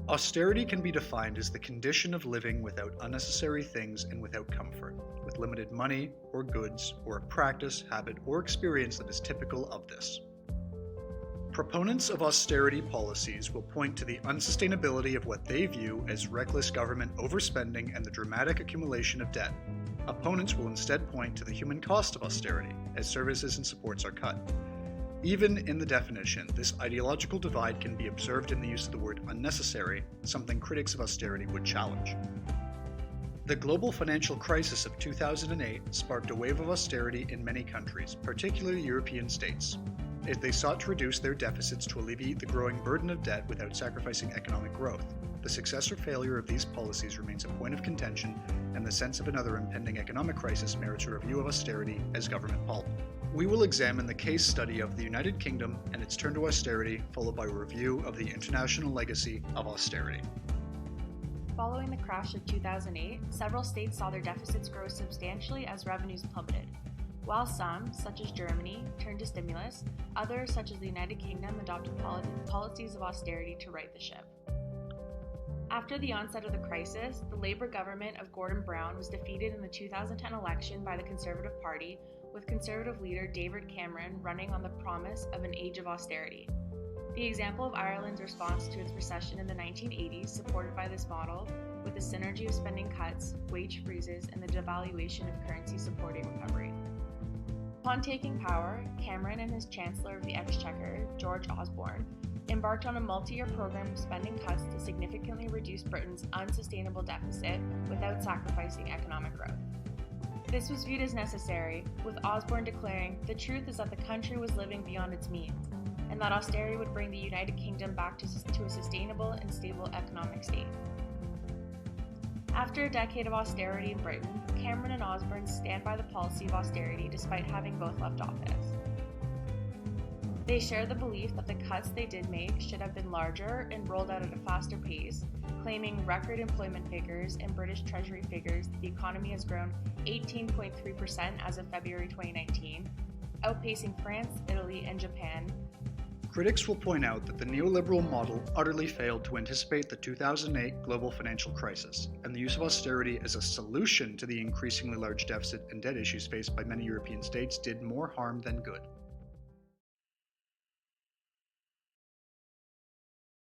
Austerity can be defined as the condition of living without unnecessary things and without comfort, with limited money or goods, or a practice, habit, or experience that is typical of this. Proponents of austerity policies will point to the unsustainability of what they view as reckless government overspending and the dramatic accumulation of debt. Opponents will instead point to the human cost of austerity, as services and supports are cut. Even in the definition, this ideological divide can be observed in the use of the word unnecessary, something critics of austerity would challenge. The global financial crisis of 2008 sparked a wave of austerity in many countries, particularly European states, as they sought to reduce their deficits to alleviate the growing burden of debt without sacrificing economic growth. The success or failure of these policies remains a point of contention, and the sense of another impending economic crisis merits a review of austerity as government policy. We will examine the case study of the United Kingdom and its turn to austerity, followed by a review of the international legacy of austerity. Following the crash of 2008, several states saw their deficits grow substantially as revenues plummeted. While some, such as Germany, turned to stimulus, others, such as the United Kingdom, adopted policies of austerity to right the ship. After the onset of the crisis, the Labour government of Gordon Brown was defeated in the 2010 election by the Conservative Party, with Conservative leader David Cameron running on the promise of an age of austerity. The example of Ireland's response to its recession in the 1980s, supported by this model, with the synergy of spending cuts, wage freezes, and the devaluation of currency supporting recovery. Upon taking power, Cameron and his Chancellor of the Exchequer, George Osborne, embarked on a multi-year program of spending cuts to significantly reduce Britain's unsustainable deficit without sacrificing economic growth. This was viewed as necessary, with Osborne declaring, "The truth is that the country was living beyond its means, and that austerity would bring the United Kingdom back to a sustainable and stable economic state." After a decade of austerity in Britain, Cameron and Osborne stand by the policy of austerity despite having both left office. They share the belief that the cuts they did make should have been larger and rolled out at a faster pace, claiming record employment figures and British Treasury figures that the economy has grown 18.3% as of February 2019, outpacing France, Italy, and Japan. Critics will point out that the neoliberal model utterly failed to anticipate the 2008 global financial crisis, and the use of austerity as a solution to the increasingly large deficit and debt issues faced by many European states did more harm than good.